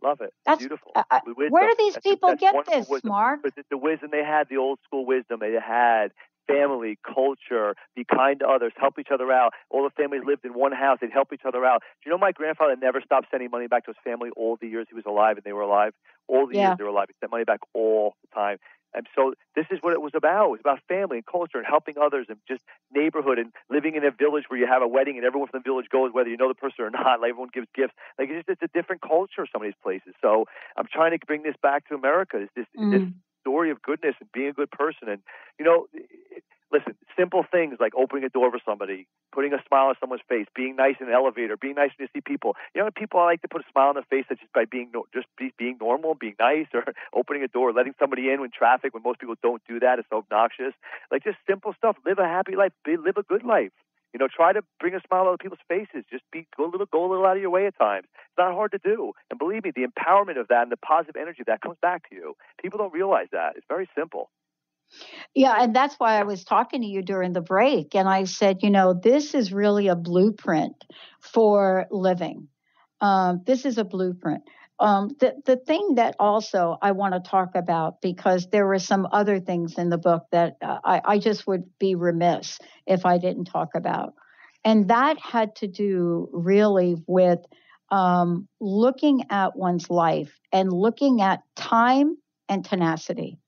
G: Love it. That's beautiful.
E: Where do these people get this,
G: wisdom.
E: Mark?
G: But the wisdom they had, the old school wisdom they had, family, culture, be kind to others, help each other out. All the families lived in one house. They'd help each other out. Do you know my grandfather never stopped sending money back to his family all the years he was alive and they were alive? All the years they were alive. He sent money back all the time. And so this is what it was about. It was about family and culture and helping others and just neighborhood and living in a village where you have a wedding and everyone from the village goes, whether you know the person or not. Like everyone gives gifts. Like it's a different culture, some of these places. So I'm trying to bring this back to America. It's this story of goodness and being a good person. And, listen, simple things like opening a door for somebody, putting a smile on someone's face, being nice in an elevator, being nice when you see people. People I like to put a smile on their face just by being being normal, being nice, or opening a door, letting somebody in when traffic, when most people don't do that. It's so obnoxious. Like just simple stuff. Live a happy life. Live a good life. Try to bring a smile on other people's faces. Just go a little out of your way at times. It's not hard to do. And believe me, the empowerment of that and the positive energy of that comes back to you. People don't realize that. It's very simple.
E: Yeah, and that's why I was talking to you during the break, and I said, this is really a blueprint for living. This is a blueprint. The thing that also I want to talk about, because there were some other things in the book that I just would be remiss if I didn't talk about. And that had to do really with looking at one's life and looking at time and tenacity.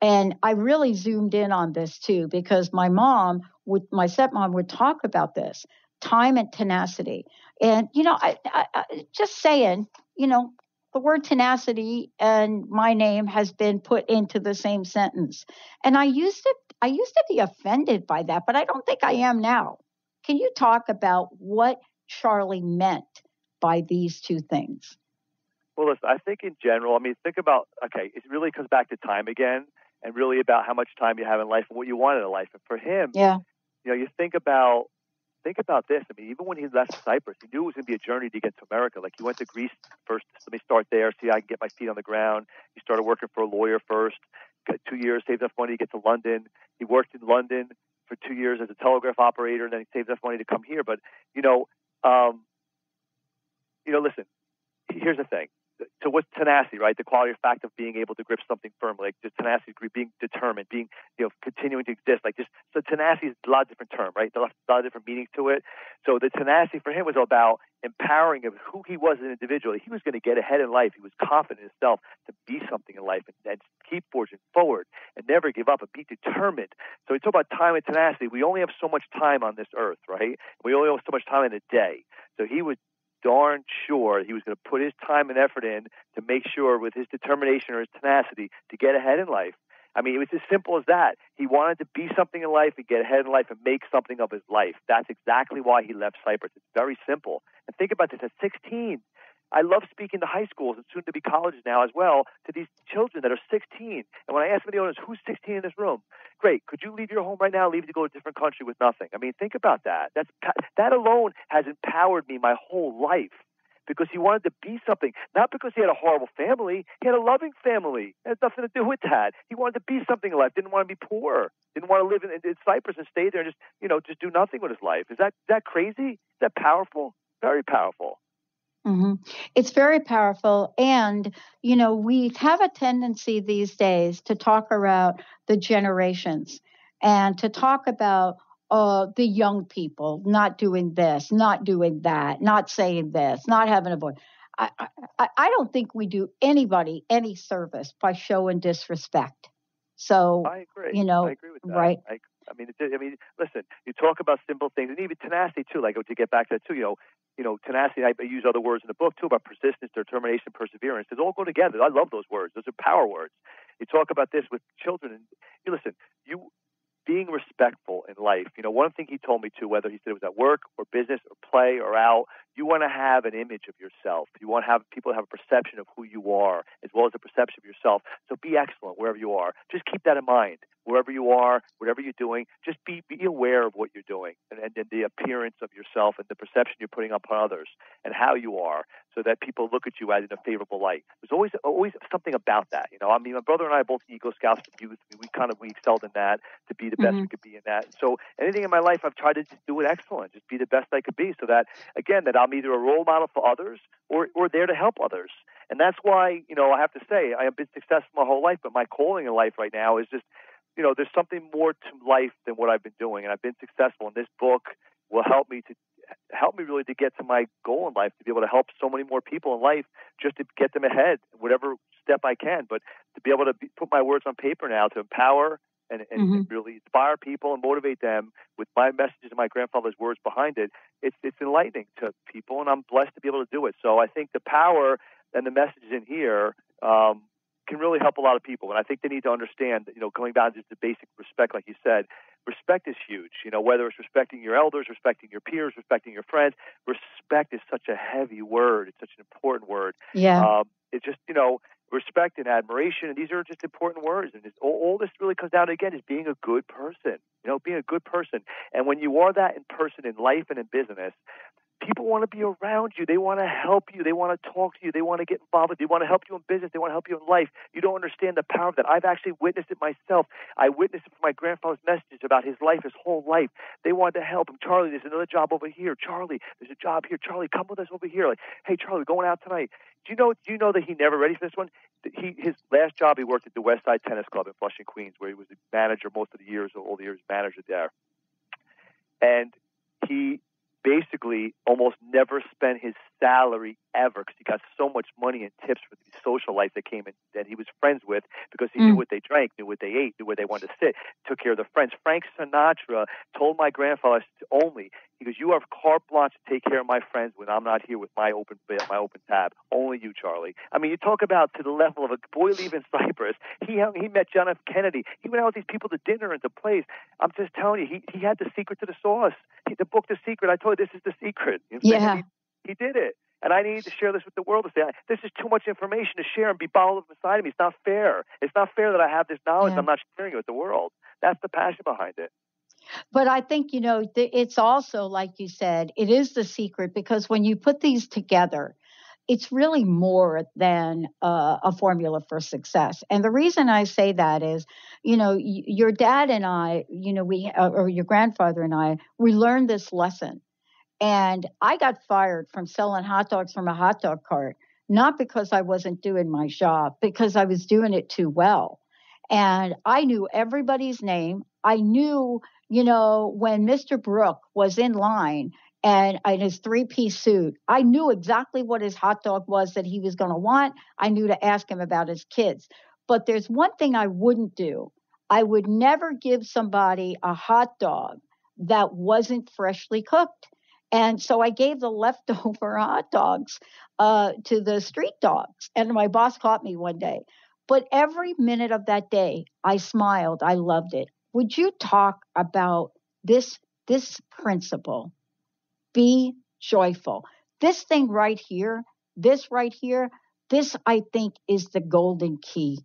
E: And I really zoomed in on this too, because my stepmom would talk about this, time and tenacity. And, I just saying, the word tenacity and my name has been put into the same sentence. And I used to be offended by that, but I don't think I am now. Can you talk about what Charlie meant by these two things?
G: Well, listen, I think in general, think about, it really comes back to time again, and really about how much time you have in life and what you want in life. And for him, you think about this. Even when he left Cyprus, he knew it was going to be a journey to get to America. Like, he went to Greece first. Let me start there, see how I can get my feet on the ground. He started working for a lawyer first. Got 2 years, saved enough money to get to London. He worked in London for 2 years as a telegraph operator, and then he saved enough money to come here. But, listen, here's the thing. So what's tenacity, right? The quality or fact of being able to grip something firmly, like just tenacity, being determined, being, continuing to exist. So tenacity is a lot of different term, right? There's a lot of different meanings to it. So the tenacity for him was about empowering of who he was as an individual. He was going to get ahead in life. He was confident in himself to be something in life and keep forging forward and never give up and be determined. So we talk about time and tenacity. We only have so much time on this earth, right? We only have so much time in a day. So he was darn sure he was going to put his time and effort in to make sure, with his determination or his tenacity, to get ahead in life. It was as simple as that. He wanted to be something in life and get ahead in life and make something of his life. That's exactly why he left Cyprus. It's very simple. And think about this. At 16, I love speaking to high schools and soon-to-be colleges now as well, to these children that are 16. And when I ask some of the owners, who's 16 in this room? Great. Could you leave your home right now, leave to go to a different country with nothing? Think about that. That alone has empowered me my whole life, because he wanted to be something, not because he had a horrible family. He had a loving family. It has nothing to do with that. He wanted to be something in life, didn't want to be poor, didn't want to live in Cyprus and stay there and just do nothing with his life. Is that crazy? Is that powerful? Very powerful.
E: Mm-hmm. It's very powerful. And, we have a tendency these days to talk about the generations and to talk about the young people not doing this, not doing that, not saying this, not having a voice. I don't think we do anybody any service by showing disrespect. So,
G: I agree. I agree with that.
E: Right.
G: Listen, you talk about simple things, and even tenacity too. Like, to get back to that too, tenacity. I use other words in the book too about persistence, determination, perseverance. They all go together. I love those words. Those are power words. You talk about this with children, and listen, being respectful in life. One thing he told me too, whether he said it was at work or business or play or out, you want to have an image of yourself. You want to have people to have a perception of who you are, as well as a perception of yourself. So be excellent wherever you are. Just keep that in mind. Wherever you are, whatever you're doing, just be aware of what you're doing and the appearance of yourself and the perception you're putting upon others and how you are, so that people look at you as in a favorable light. There's always something about that. My brother and I are both Eagle Scouts for youth. We excelled in that, to be the best we could be in that. So anything in my life, I've tried to just do it excellent, just be the best I could be, so that, again, that I'm either a role model for others or there to help others. And that's why, I have to say, I have been successful my whole life, but my calling in life right now is just, there's something more to life than what I've been doing, and I've been successful. And this book will help me really to get to my goal in life, to be able to help so many more people in life, just to get them ahead, whatever step I can. But to be able to put my words on paper now, to empower and really inspire people and motivate them with my messages and my grandfather's words behind it, it's enlightening to people, and I'm blessed to be able to do it. So I think the power and the messages in here can really help a lot of people. And I think they need to understand that, going back to just the basic respect, like you said, respect is huge. Whether it's respecting your elders, respecting your peers, respecting your friends, respect is such a heavy word. It's such an important word.
E: Yeah.
G: It's just, respect and admiration, and these are just important words. And all this really comes down to, again, is being a good person, being a good person. And when you are that in person, in life and in business, people want to be around you. They want to help you. They want to talk to you. They want to get involved with you. They want to help you in business. They want to help you in life. You don't understand the power of that. I've actually witnessed it myself. I witnessed it from my grandfather's messages about his life, his whole life. They wanted to help him. Charlie, there's another job over here. Charlie, there's a job here. Charlie, come with us over here. Like, hey, Charlie, we're going out tonight. Do you know that he never ready for this one? His last job, he worked at the West Side Tennis Club in Flushing, Queens, where he was the manager most of the years, all the years manager there. And he basically almost never spent his salary ever because he got so much money and tips for these socialites that came in that he was friends with because he knew what they drank, knew what they ate, knew where they wanted to sit, took care of their friends. Frank Sinatra told my grandfather he goes, you have carte blanche to take care of my friends when I'm not here with my open tab. Only you, Charlie. I mean, you talk about to the level of a boy leaving Cyprus. He met John F. Kennedy. He went out with these people to dinner and to plays. I'm just telling you, he had the secret to the sauce. The book, The Secret. I told you, this is the secret. You know he did it. And I need to share this with the world to say, this is too much information to share and be bottled up inside of me. It's not fair. It's not fair that I have this knowledge and I'm not sharing it with the world. That's the passion behind it.
E: But I think, it's also, like you said, it is the secret because when you put these together, it's really more than a formula for success. And the reason I say that is, your dad and I, or your grandfather and I, we learned this lesson. And I got fired from selling hot dogs from a hot dog cart, not because I wasn't doing my job, because I was doing it too well. And I knew everybody's name. I knew, when Mr. Brooke was in line and in his 3-piece suit, I knew exactly what his hot dog was that he was going to want. I knew to ask him about his kids. But there's one thing I wouldn't do. I would never give somebody a hot dog that wasn't freshly cooked. And so I gave the leftover hot dogs to the street dogs. And my boss caught me one day. But every minute of that day, I smiled. I loved it. Would you talk about this principle? Be joyful. This thing right here, this I think is the golden key.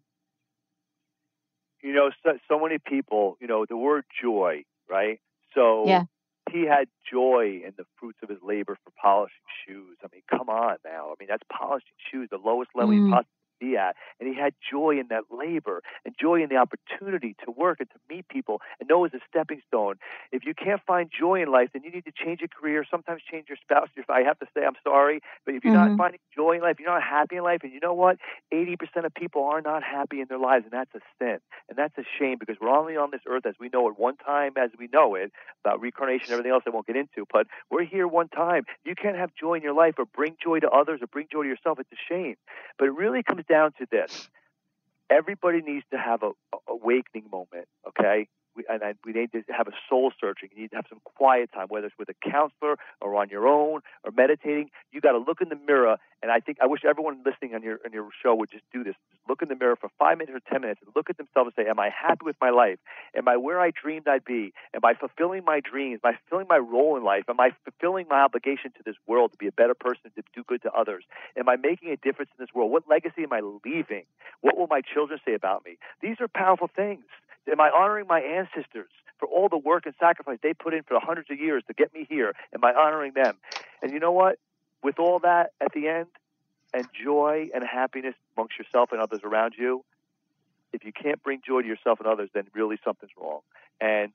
G: So many people, the word joy, right? So he had joy in the fruits of his labor for polishing shoes. I mean, come on now. I mean, that's polishing shoes, the lowest level you possibly be at. And he had joy in that labor and joy in the opportunity to work and to meet people and know it's a stepping stone. If you can't find joy in life, then you need to change your career, sometimes change your spouse. I have to say, I'm sorry, but if you're not finding joy in life, you're not happy in life, and you know what? 80% of people are not happy in their lives, and that's a sin. And that's a shame because we're only on this earth as we know it one time as we know it, about reincarnation and everything else I won't get into, but we're here one time. You can't have joy in your life or bring joy to others or bring joy to yourself. It's a shame. But it really comes down to this. Everybody needs to have a awakening moment, okay? We need to have a soul searching. You need to have some quiet time, whether it's with a counselor or on your own or meditating. You got to look in the mirror, and I wish everyone listening on your show would just do this. Just look in the mirror for 5 minutes or 10 minutes and look at themselves and say, am I happy with my life? Am I where I dreamed I'd be? Am I fulfilling my dreams? Am I fulfilling my role in life? Am I fulfilling my obligation to this world to be a better person, to do good to others? Am I making a difference in this world? What legacy am I leaving? What will my children say about me? These are powerful things. Am I honoring my ancestors for all the work and sacrifice they put in for the hundreds of years to get me here? Am I honoring them? And you know what? With all that at the end, and joy and happiness amongst yourself and others around you, if you can't bring joy to yourself and others, then really something's wrong. And,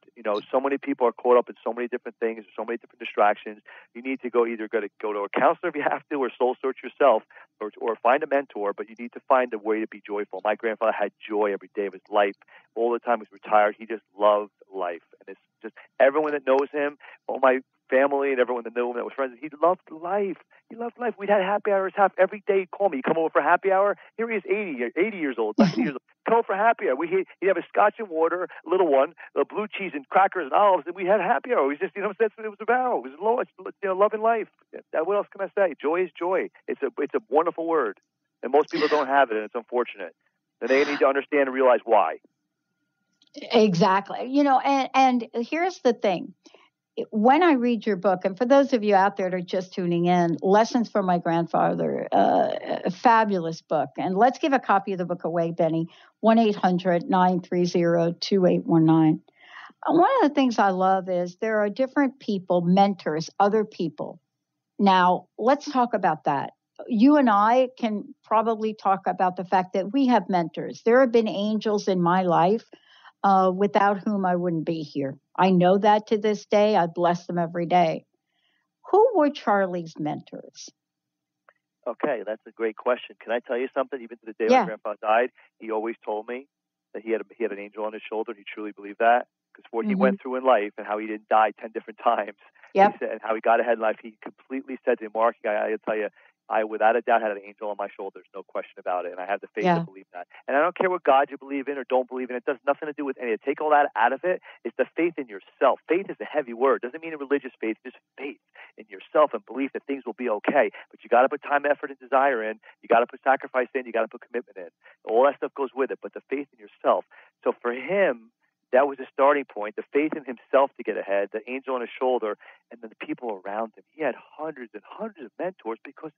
G: so many people are caught up in so many different things, so many different distractions. You need to go to a counselor if you have to, or soul search yourself, or find a mentor, but you need to find a way to be joyful. My grandfather had joy every day of his life. All the time he was retired, he just loved life. And it's just everyone that knows him, all my family and everyone that knew him that was friends, he loved life. He loved life. We'd had happy hours every day. He'd call me. He'd come over for happy hour. Here he is, 80 years old, 90 years old. Come over for happy hour. He'd have a scotch and water, a little one, blue cheese and crackers and olives, and we had happy hour. That's what it was about. It was loving life. What else can I say? Joy is joy. It's a wonderful word, and most people don't have it, and it's unfortunate. And they need to understand and realize why.
E: Exactly. And here's the thing. When I read your book, and for those of you out there that are just tuning in, Lessons from My Grandfather, a fabulous book. And let's give a copy of the book away, Benny, 1-800-930-2819. One of the things I love is there are different people, mentors, other people Now, let's talk about that. You and I can probably talk about the fact that we have mentors. There have been angels in my life without whom I wouldn't be here. I know that to this day. I bless them every day. Who were Charlie's mentors?
G: Okay, that's a great question. Can I tell you something? Even to the day my grandpa died, he always told me that he had an angel on his shoulder. He truly believed that, because what he went through in life and how he didn't die 10 different times, he said, and how he got ahead in life, he completely said to me, Mark, I tell you, I without a doubt had an angel on my shoulders, no question about it, and I have the faith to believe that. And I don't care what God you believe in or don't believe in. It does nothing to do with any of it. Take all that out of it. It's the faith in yourself. Faith is a heavy word. It doesn't mean a religious faith. It's just faith in yourself and belief that things will be okay. But you got to put time, effort, and desire in. You got to put sacrifice in. You got to put commitment in. All that stuff goes with it. But the faith in yourself. So for him, that was a starting point, the faith in himself to get ahead, the angel on his shoulder, and then the people around him. He had hundreds and hundreds of mentors because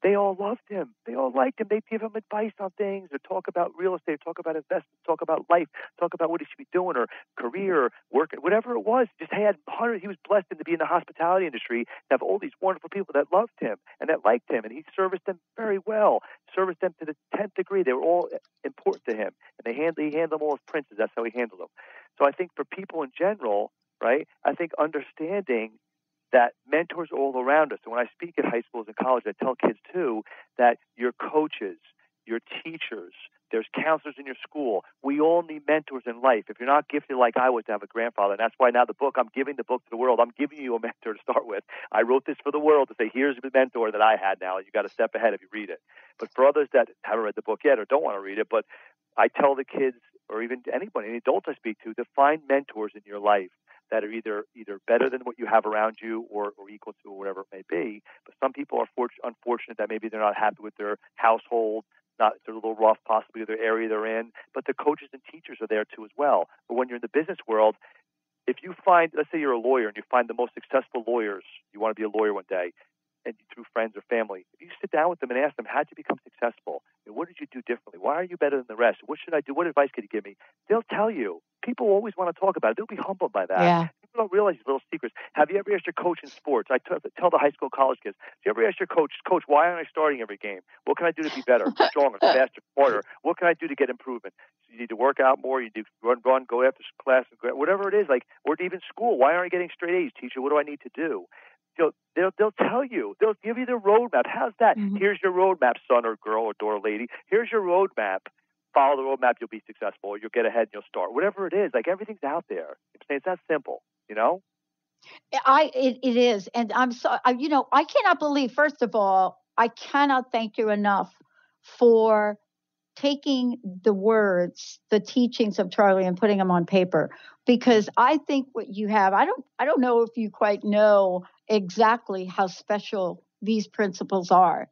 G: they all loved him. They all liked him. They'd give him advice on things, or talk about real estate, talk about investments, talk about life, talk about what he should be doing, or career, or work, whatever it was. Just had hundreds. He was blessed to be in the hospitality industry, to have all these wonderful people that loved him and that liked him, and he serviced them very well, serviced them to the 10th degree. They were all important to him, and he handled them all as princes. That's how he handled them. So I think for people in general, right, I think understanding that mentors are all around us. And when I speak at high schools and college, I tell kids too that your coaches, your teachers, there's counselors in your school. We all need mentors in life. If you're not gifted like I was to have a grandfather, and that's why now I'm giving the book to the world. I'm giving you a mentor to start with. I wrote this for the world to say, here's the mentor that I had now. You got to step ahead if you read it. But for others that haven't read the book yet or don't want to read it, but I tell the kids, or even anybody, any adults I speak to find mentors in your life that are either better than what you have around you or equal to, or whatever it may be. But some people are unfortunate that maybe they're not happy with their household, they're a little rough possibly, their area they're in. But the coaches and teachers are there too as well. But when you're in the business world, if you find, let's say you're a lawyer and you find the most successful lawyers, you want to be a lawyer one day, and through friends or family, if you sit down with them and ask them, how did you become successful? And what did you do differently? Why are you better than the rest? What should I do? What advice could you give me? They'll tell you. People always want to talk about it. They'll be humbled by that.
E: Yeah.
G: People don't realize these little secrets. Have you ever asked your coach in sports? I tell the high school, college kids, do you ever ask your coach, why aren't I starting every game? What can I do to be better, stronger, faster, smarter? What can I do to get improvement? So you need to work out more. You need to run, go after class, whatever it is, or even school. Why aren't I getting straight A's? Teacher, what do I need to do? They'll tell you. They'll give you the roadmap. How's that? Here's your roadmap, son or girl or daughter, lady. Here's your roadmap. Follow the roadmap, you'll be successful, or you'll get ahead and you'll start. Whatever it is, everything's out there. It's that simple,
E: It is, and I'm so I cannot believe. First of all, I cannot thank you enough for taking the words, the teachings of Charlie, and putting them on paper. Because I think what you have, I don't know if you quite know exactly how special these principles are.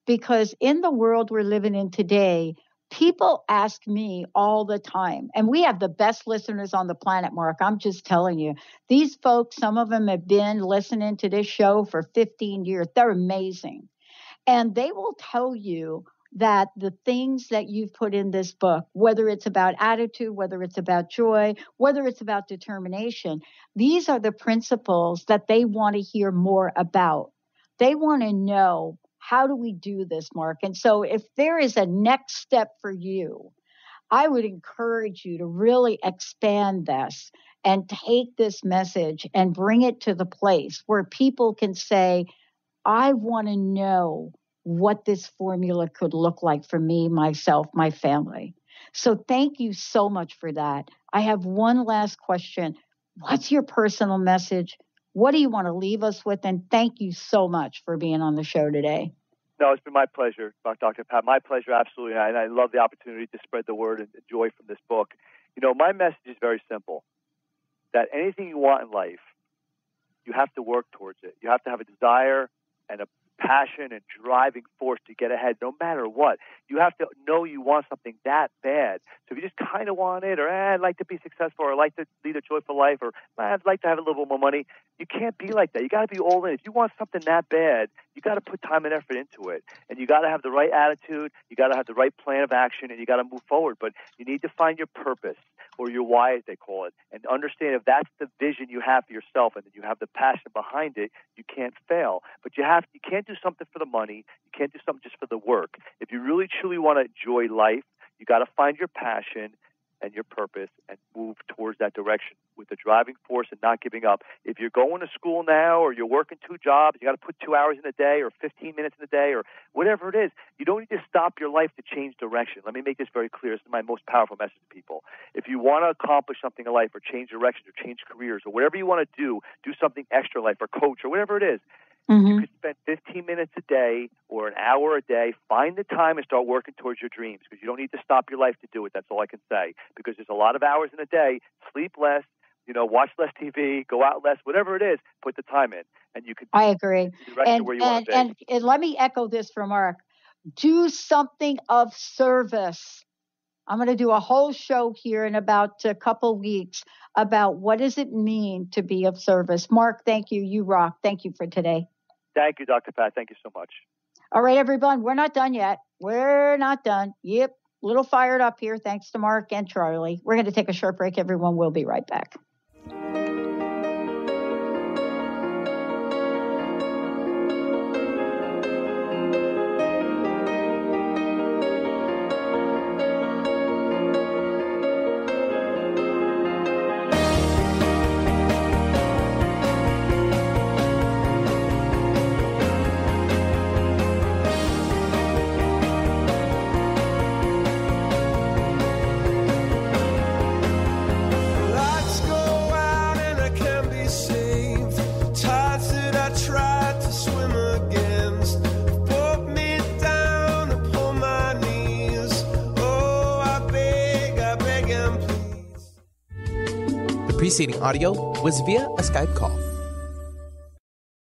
E: Because in the world we're living in today, people ask me all the time, and we have the best listeners on the planet, Mark. I'm just telling you, these folks, some of them have been listening to this show for 15 years. They're amazing. And they will tell you that the things that you've put in this book, whether it's about attitude, whether it's about joy, whether it's about determination, these are the principles that they want to hear more about. They want to know, how do we do this, Mark? And so if there is a next step for you, I would encourage you to really expand this and take this message and bring it to the place where people can say, I want to know what this formula could look like for me, myself, my family. So thank you so much for that. I have one last question. What's your personal message? What do you want to leave us with? And thank you so much for being on the show today.
G: No, it's been my pleasure, Dr. Pat. My pleasure, absolutely. And I love the opportunity to spread the word and joy from this book. My message is very simple, that anything you want in life, you have to work towards it. You have to have a desire and a passion and driving force to get ahead no matter what. You have to know you want something that bad. So if you just kind of want it, or I'd like to be successful, or I'd like to lead a joyful life, or I'd like to have a little more money, you can't be like that. You got to be all in. If you want something that bad, you got to put time and effort into it. And you got to have the right attitude, you got to have the right plan of action, and you got to move forward. But you need to find your purpose, or your why, as they call it, and understand if that's the vision you have for yourself and that you have the passion behind it, you can't fail. But you can't do something for the money. You can't do something just for the work. If you really, truly want to enjoy life, you got to find your passion and your purpose and move towards that direction with the driving force and not giving up. If you're going to school now or you're working 2 jobs, you got to put 2 hours in a day or 15 minutes in a day or whatever it is. You don't need to stop your life to change direction. Let me make this very clear. This is my most powerful message to people. If you want to accomplish something in life or change directions or change careers or whatever you want to do something extra in life or coach or whatever it is, you could spend 15 minutes a day or an hour a day. Find the time and start working towards your dreams, because you don't need to stop your life to do it. That's all I can say, because there's a lot of hours in a day. Sleep less, watch less TV, go out less, whatever it is, put the time in. And you could
E: I agree.
G: And
E: let me echo this from Marc. Do something of service. I'm going to do a whole show here in about a couple weeks about what does it mean to be of service. Marc, thank you. You rock. Thank you for today.
G: Thank you, Dr. Pat. Thank you so much.
E: All right, everyone. We're not done yet. We're not done. Yep. A little fired up here, thanks to Marc and Charlie. We're going to take a short break, everyone. We'll be right back.
C: Preceding audio was via a Skype call.